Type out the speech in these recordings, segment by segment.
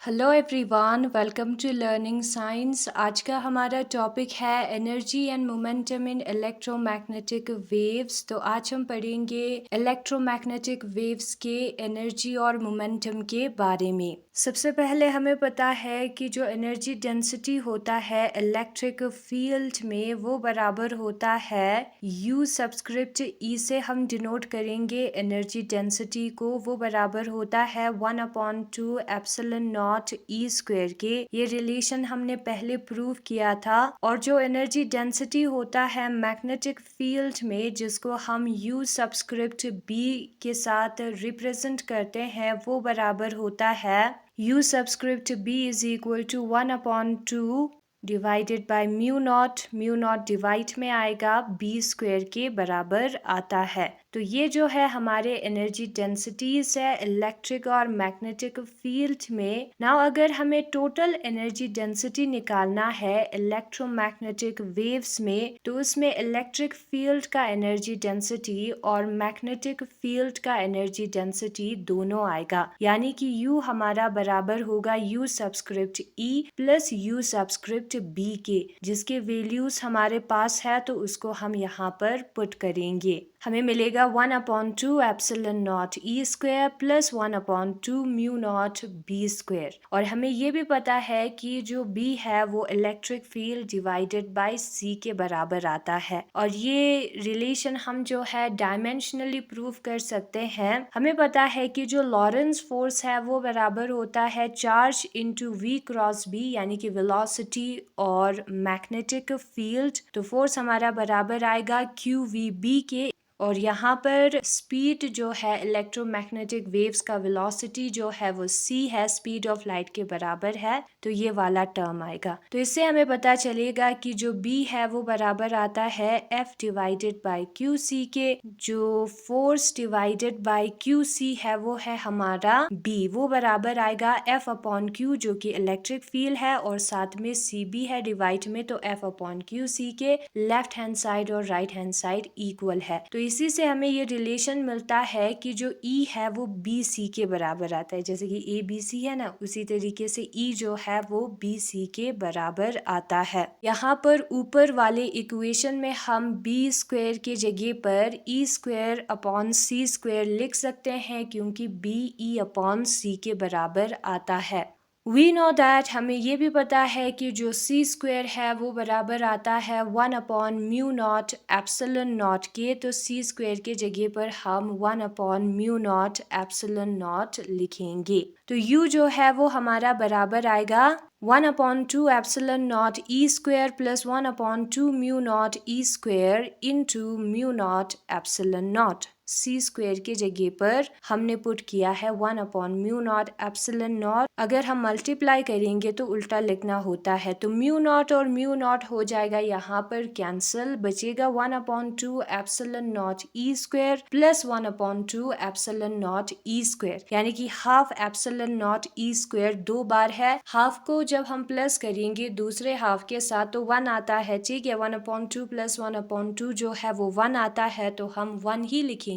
Hello everyone, welcome to learning science. आज का हमारा टॉपिक है energy and momentum in electromagnetic waves. तो आज हम पढ़ेंगे इलेक्ट्रोमैग्नेटिक वेव्स के एनर्जी और मोमेंटम के बारे में। सबसे पहले हमें पता है कि जो एनर्जी डेंसिटी होता है इलेक्ट्रिक फील्ड में वो बराबर होता है U सब्सक्रिप्ट E से हम डिनोट करेंगे एनर्जी डेंसिटी को। वो बराबर होता है 1/2 एप्सिलॉन नॉट E स्क्वायर के। ये रिलेशन हमने पहले प्रूव किया था। और जो एनर्जी डेंसिटी होता है मैग्नेटिक फील्ड में, जिसको हम U सब्सक्रिप्ट B के साथ रिप्रेजेंट करते हैं, वो बराबर होता है U subscript B is equal to 1/2 divided by mu naught divide में आएगा B स्क्वायर के बराबर आता है। तो ये जो है हमारे एनर्जी डेंसिटीज है इलेक्ट्रिक और मैग्नेटिक फील्ड में। नाउ अगर हमें टोटल एनर्जी डेंसिटी निकालना है इलेक्ट्रोमैग्नेटिक वेव्स में, तो उसमें इलेक्ट्रिक फील्ड का एनर्जी डेंसिटी और मैग्नेटिक फील्ड का एनर्जी डेंसिटी दोनों आएगा। यानी कि U हमारा बराबर होगा U subscript E plus U subscript B के, जिसके वैल्यूज हमारे पास है तो उसको हम यहाँ पर पुट करेंगे। हमें मिलेगा 1/2 epsilon not E square plus 1/2 mu naught B square. और हमें ये भी पता है कि जो B है वो electric field divided by C के बराबर आता है। और ये रिलेशन हम जो है डायमेंशनली प्रूव कर सकते हैं। हमें पता है कि जो लॉरेंस फोर्स है वो बराबर होता है charge into V cross B, यानी कि वेलोसिटी और मैग्नेटिक फील्ड। तो फोर्स हमारा बराबर आएगा QVB के। और यहाँ पर स्पीड जो है इलेक्ट्रोमैग्नेटिक वेव्स का वेलोसिटी जो है वो C है, स्पीड ऑफ लाइट के बराबर है। तो ये वाला टर्म आएगा। तो इससे हमें पता चलेगा कि जो B है वो बराबर आता है F डिवाइडेड बाय QC के। जो फोर्स डिवाइडेड बाय QC है वो है हमारा B, वो बराबर आएगा F/Q, जो कि इलेक्ट्रिक फील्ड है, और साथ में CB है डिवाइड में, तो F/QC के लेफ्ट हैंड साइड और राइट हैंड साइड इक्वल है। तो इसी से हमें ये रिलेशन मिलता है कि जो E है वो BC के बराबर आता है। जैसे कि ABC है ना, उसी तरीके से E जो है वो BC के बराबर आता है। यहाँ पर ऊपर वाले इक्वेशन में हम B स्क्वायर के जगह पर E square upon C square लिख सकते हैं, क्योंकि B E/C के बराबर आता है। वी नो दैट, हमें ये भी पता है कि जो C स्क्वायर है वो बराबर आता है 1/म्यू नॉट एप्सिलॉन नॉट के। तो C स्क्वायर के जगह पर हम 1/म्यू नॉट एप्सिलॉन नॉट लिखेंगे। तो U जो है वो हमारा बराबर आएगा 1/2 epsilon not E square plus 1/2 mu naught E square into mu naught epsilon not. C square के जगह पर हमने पुट किया है 1/म्यू नॉट एप्सिलॉन नॉट। अगर हम मल्टीप्लाई करेंगे तो उल्टा लिखना होता है, तो म्यू नॉट और म्यू नॉट हो जाएगा यहाँ पर कैंसिल, बचेगा 1/2 epsilon not E square plus 1/2 epsilon not E square, यानी कि half epsilon not E square दो बार है। हाफ को जब हम प्लस करेंगे दूसरे हाफ के साथ तो 1 आता है, ठीक है। 1/2 प्लस 1/2 जो है वो 1 आता है, तो हम 1 ही लिखेंगे।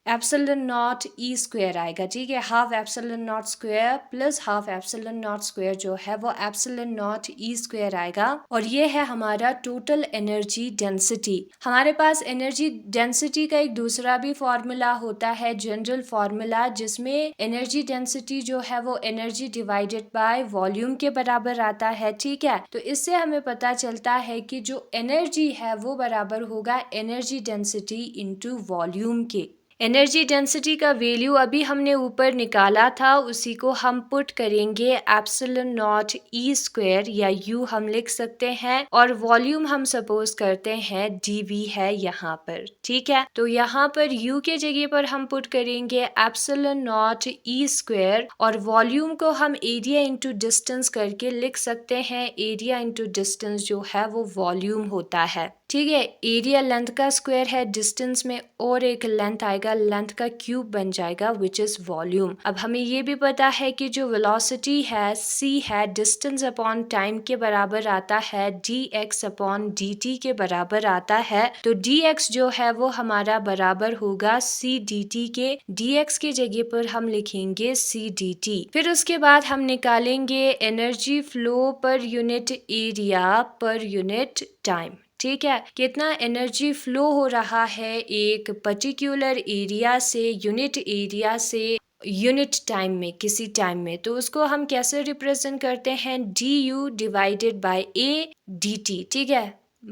एप्सिलॉन नॉट E स्क्वायर आएगा, ठीक है। Half epsilon not square plus half epsilon not square जो है वो एप्सिलॉन नॉट E स्क्वायर आएगा। और ये है हमारा टोटल एनर्जी डेंसिटी। हमारे पास एनर्जी डेंसिटी का एक दूसरा भी फॉर्मूला होता है, जनरल फॉर्मूला, जिसमें एनर्जी डेंसिटी जो है वो एनर्जी डिवाइडेड बाय वॉल्यूम के बराबर आता है, ठीक है। तो इससे हमें पता चलता है कि जो एनर्जी है वो बराबर होगा एनर्जी डेंसिटी इंटू वॉल्यूम के। एनर्जी डेंसिटी का वैल्यू अभी हमने ऊपर निकाला था, उसी को हम पुट करेंगे एप्सिलॉन नॉट E स्क्वायर, या U हम लिख सकते हैं, और वॉल्यूम हम सपोज करते हैं dV है यहाँ पर, ठीक है। तो यहाँ पर U के जगह पर हम पुट करेंगे एप्सिलॉन नॉट E स्क्वायर, और वॉल्यूम को हम एरिया इंटू डिस्टेंस करके लिख सकते हैं। एरिया इंटू डिस्टेंस जो है वो वॉल्यूम होता है, ठीक है, एरिया लेंथ का स्क्वायर है डिस्टेंस में, और एक लेंथ आएगा, लेंथ का क्यूब बन जाएगा विच इज वॉल्यूम। अब हमें ये भी पता है कि जो वेलोसिटी है c है डिस्टेंस अपॉन टाइम के बराबर आता है, dx अपॉन dt के बराबर आता है। तो dx जो है वो हमारा बराबर होगा c dt के, dx की जगह पर हम लिखेंगे c dt। फिर उसके बाद हम निकालेंगे energy flow per unit area per unit time. ठीक है, कितना एनर्जी फ्लो हो रहा है एक पर्टिकुलर एरिया से, यूनिट एरिया से यूनिट टाइम में, किसी टाइम में, तो उसको हम कैसे रिप्रेजेंट करते हैं, du divided by a dt। ठीक है,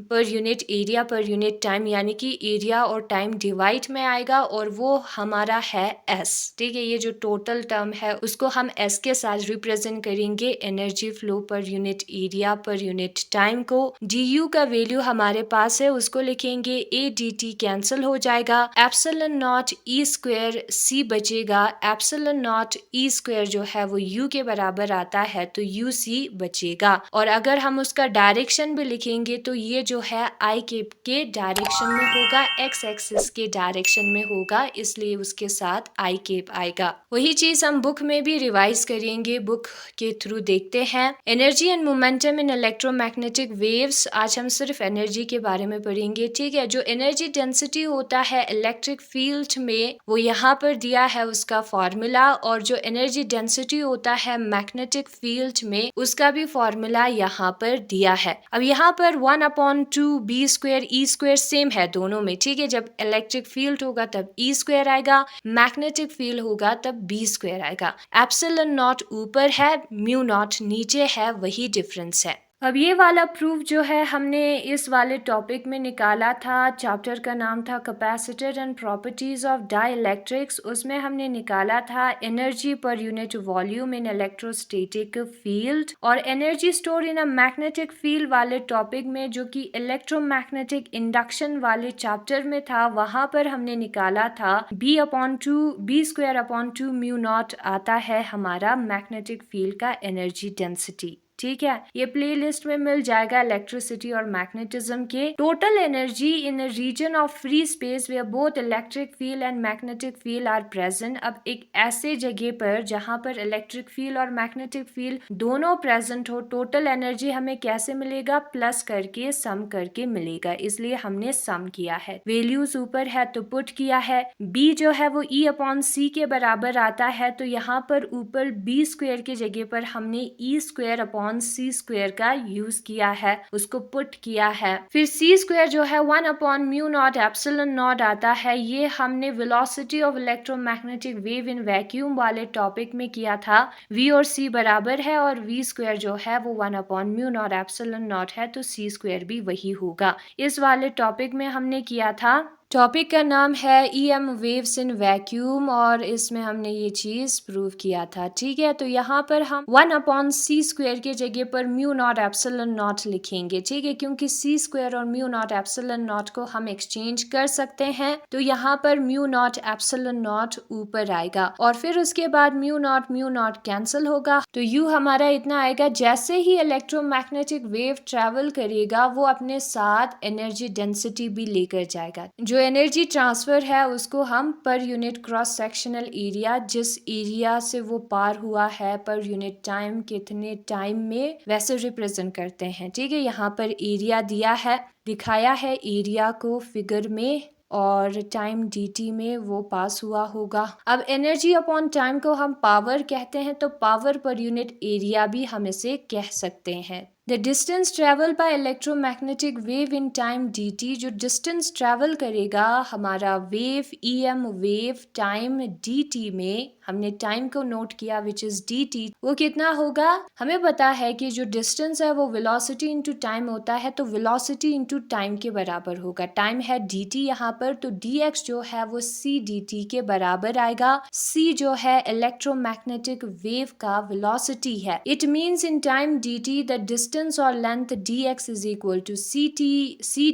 per unit area per unit time, यानी कि एरिया और टाइम डिवाइड में आएगा और वो हमारा है s। ठीक है, ये जो टोटल टर्म है उसको हम s के साथ रिप्रेजेंट करेंगे energy flow per unit area per unit time को। du का वैल्यू हमारे पास है, उसको लिखेंगे a dt, कैंसिल हो जाएगा, epsilon not e square c बचेगा, एप्सिलॉन नॉट e स्क्वायर जो है वो u के बराबर आता है तो uc बचेगा। और अगर हम उसका डायरेक्शन भी लिखेंगे तो ये जो है आई केप के डायरेक्शन में होगा, एक्स एक्सिस के डायरेक्शन में होगा, इसलिए उसके साथ आई केप आएगा। वही चीज हम बुक में भी रिवाइज करेंगे, बुक के थ्रू देखते हैं। Energy and momentum in electromagnetic waves, आज हम सिर्फ एनर्जी के बारे में पढ़ेंगे। ठीक है, जो एनर्जी डेंसिटी होता है इलेक्ट्रिक फील्ड में वो यहाँ पर दिया है उसका फॉर्मूला, और जो एनर्जी डेंसिटी होता है मैग्नेटिक फील्ड में उसका भी फॉर्मूला यहाँ पर दिया है। अब यहाँ पर 1/2 b square e square same है दोनों में। ठीक है, जब इलेक्ट्रिक फील्ड होगा तब e स्क्वायर आएगा, मैग्नेटिक फील्ड होगा तब b स्क्वायर आएगा। एप्सिलॉन नॉट ऊपर है, म्यू नॉट नीचे है, वही डिफरेंस है। अब ये वाला प्रूफ जो है हमने इस वाले टॉपिक में निकाला था, चैप्टर का नाम था capacitor and properties of dielectrics. उसमें हमने निकाला था energy per unit volume in electrostatic field, और energy store in a magnetic field वाले टॉपिक में, जो कि इलेक्ट्रोमैग्नेटिक इंडक्शन वाले चैप्टर में था, वहां पर हमने निकाला था b square upon 2 mu naught आता है हमारा मैग्नेटिक फील्ड का एनर्जी डेंसिटी। ठीक है, ये प्लेलिस्ट में मिल जाएगा इलेक्ट्रिसिटी और मैग्नेटिज्म के total energy in a region of free space where both electric field and magnetic field are present. अब एक ऐसे जगह पर जहां पर इलेक्ट्रिक फील्ड और मैग्नेटिक फील्ड दोनों प्रेजेंट हो, टोटल एनर्जी हमें कैसे मिलेगा, प्लस करके सम करके मिलेगा, इसलिए हमने सम किया है। वैल्यूज ऊपर है तो पुट किया है, b जो है वो e अपॉन c के बराबर आता है, तो यहाँ पर ऊपर b स्क्वायर की जगह पर हमने e स्क्वायर अपॉन सी स्क्वायर का यूज किया है, उसको पुट किया है। फिर सी स्क्वायर जो है 1 म्यू नॉट एप्सिलॉन नॉट आता है, ये हमने velocity of electromagnetic wave in vacuum वाले टॉपिक में किया था। v और c बराबर है और v स्क्वायर जो है वो 1 म्यू नॉट एप्सिलॉन नॉट है, तो c स्क्वायर भी वही होगा। इस वाले टॉपिक में हमने किया था, टॉपिक का नाम है EM वेव्स इन वैक्यूम, और इसमें हमने ये चीज प्रूव किया था। ठीक है, तो यहाँ पर हम 1/c स्क्वायर की जगह पर म्यू नॉट एप्सिलॉन नॉट लिखेंगे। ठीक है, क्योंकि c स्क्वायर और म्यू नॉट एप्सिलॉन नॉट को हम एक्सचेंज कर सकते हैं, तो यहाँ पर म्यू नॉट एप्सिलॉन नॉट ऊपर आएगा, और फिर उसके बाद म्यू नॉट कैंसिल होगा, तो u हमारा इतना आएगा। जैसे ही इलेक्ट्रोमैग्नेटिक वेव ट्रेवल करेगा वो अपने साथ एनर्जी डेंसिटी भी लेकर जाएगा। जो एनर्जी ट्रांसफर है उसको हम per unit cross sectional area, जिस एरिया से वो पार हुआ है पर यूनिट टाइम, कितने टाइम में, वैसे रिप्रेजेंट करते हैं। ठीक है, यहाँ पर एरिया दिया है, दिखाया है एरिया को फिगर में, और टाइम dt में वो पास हुआ होगा। अब एनर्जी अपॉन टाइम को हम पावर कहते हैं, तो पावर पर यूनिट एरिया भी हम इसे कह सकते हैं। The distance travel by electromagnetic wave in time dt, जो डिस्टेंस ट्रेवल करेगा हमारा wave EM wave time dt में, हमने टाइम को नोट किया विच इज dt, वो कितना होगा, हमें पता है कि जो डिस्टेंस है वो वेलोसिटी इंटू टाइम होता है, तो वेलोसिटी इंटू टाइम के बराबर होगा। टाइम है dt यहाँ पर, तो dx जो है वो c dt के बराबर आएगा। c जो है इलेक्ट्रोमैग्नेटिक वेव का वेलोसिटी है। It means in time dt the distance और length dx is equal to c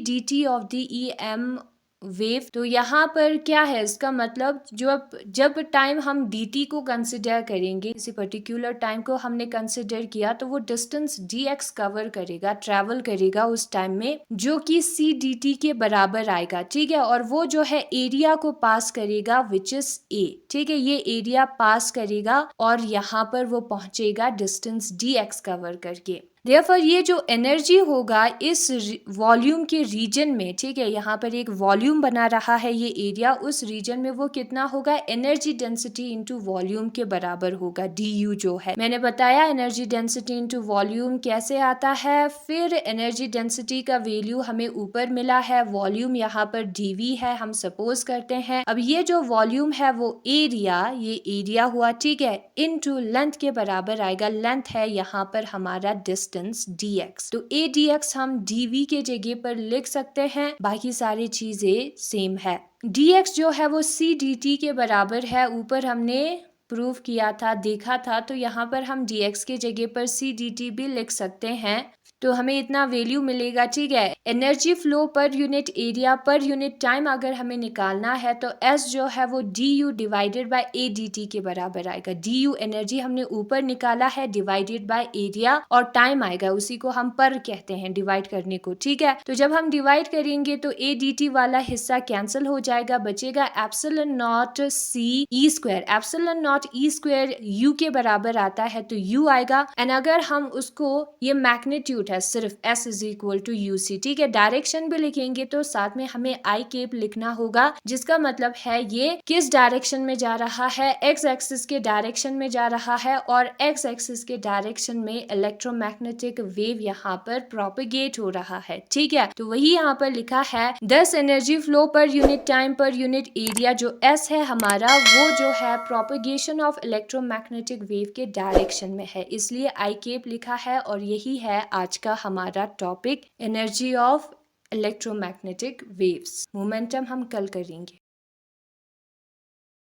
dt of the EM wave. तो यहाँ पर क्या है, इसका मतलब जब टाइम हम dt को कंसिडर करेंगे, किसी पर्टिकुलर टाइम को हमने कंसिडर किया, तो वो डिस्टेंस dx कवर करेगा, ट्रेवल करेगा उस टाइम में, जो कि c dt के बराबर आएगा। ठीक है, और वो जो है एरिया को पास करेगा विच इज a। ठीक है, ये एरिया पास करेगा और यहाँ पर वो पहुंचेगा डिस्टेंस dx कवर करके। Therefore, ये जो एनर्जी होगा इस वॉल्यूम के रीजन में, ठीक है, यहाँ पर एक वॉल्यूम बना रहा है ये एरिया, उस रीजन में वो कितना होगा, एनर्जी डेंसिटी इनटू वॉल्यूम के बराबर होगा, du जो है। मैंने बताया एनर्जी डेंसिटी इनटू वॉल्यूम कैसे आता है। फिर एनर्जी डेंसिटी का वैल्यू हमें ऊपर मिला है, वॉल्यूम यहाँ पर dv है, हम सपोज करते हैं। अब ये जो वॉल्यूम है वो एरिया, ये एरिया हुआ, ठीक है, इनटू लेंथ के बराबर आएगा। लेंथ है यहाँ पर हमारा डिस्टेंस dx, तो a dx हम dv के जगह पर लिख सकते हैं, बाकी सारी चीजें सेम है। dx जो है वो c dt के बराबर है, ऊपर हमने प्रूव किया था, देखा था, तो यहाँ पर हम dx के जगह पर c dt भी लिख सकते हैं, तो हमें इतना वैल्यू मिलेगा। ठीक है, energy flow per unit area per unit time अगर हमें निकालना है तो S जो है वो du divided by a dt के बराबर आएगा। du एनर्जी हमने ऊपर निकाला है, डिवाइडेड बाय एरिया, और टाइम आएगा, उसी को हम पर कहते हैं डिवाइड करने को। ठीक है, तो जब हम डिवाइड करेंगे तो a dt वाला हिस्सा कैंसिल हो जाएगा, बचेगा epsilon not c e square. Epsilon not e square u के बराबर आता है, तो u आएगा। एंड अगर हम उसको, ये मैग्नीट्यूड है सिर्फ, s is equal to U C. ठीक है, डायरेक्शन भी लिखेंगे तो साथ में हमें आई केप लिखना होगा, जिसका मतलब है ये किस डायरेक्शन में जा रहा है, एक्स एक्सिस के डायरेक्शन में जा रहा है, और एक्स एक्सिस के डायरेक्शन में इलेक्ट्रोमैग्नेटिक वेव यहाँ पर प्रोपेगेट हो रहा है। ठीक है, तो वही यहाँ पर लिखा है 10 energy flow per unit time per unit area, जो s है हमारा, वो जो है प्रोपेगेशन ऑफ इलेक्ट्रोमैग्नेटिक वेव के डायरेक्शन में है, इसलिए आई केप लिखा है। और यही है आज का हमारा topic, energy of electromagnetic waves. Momentum हम कल करेंगे।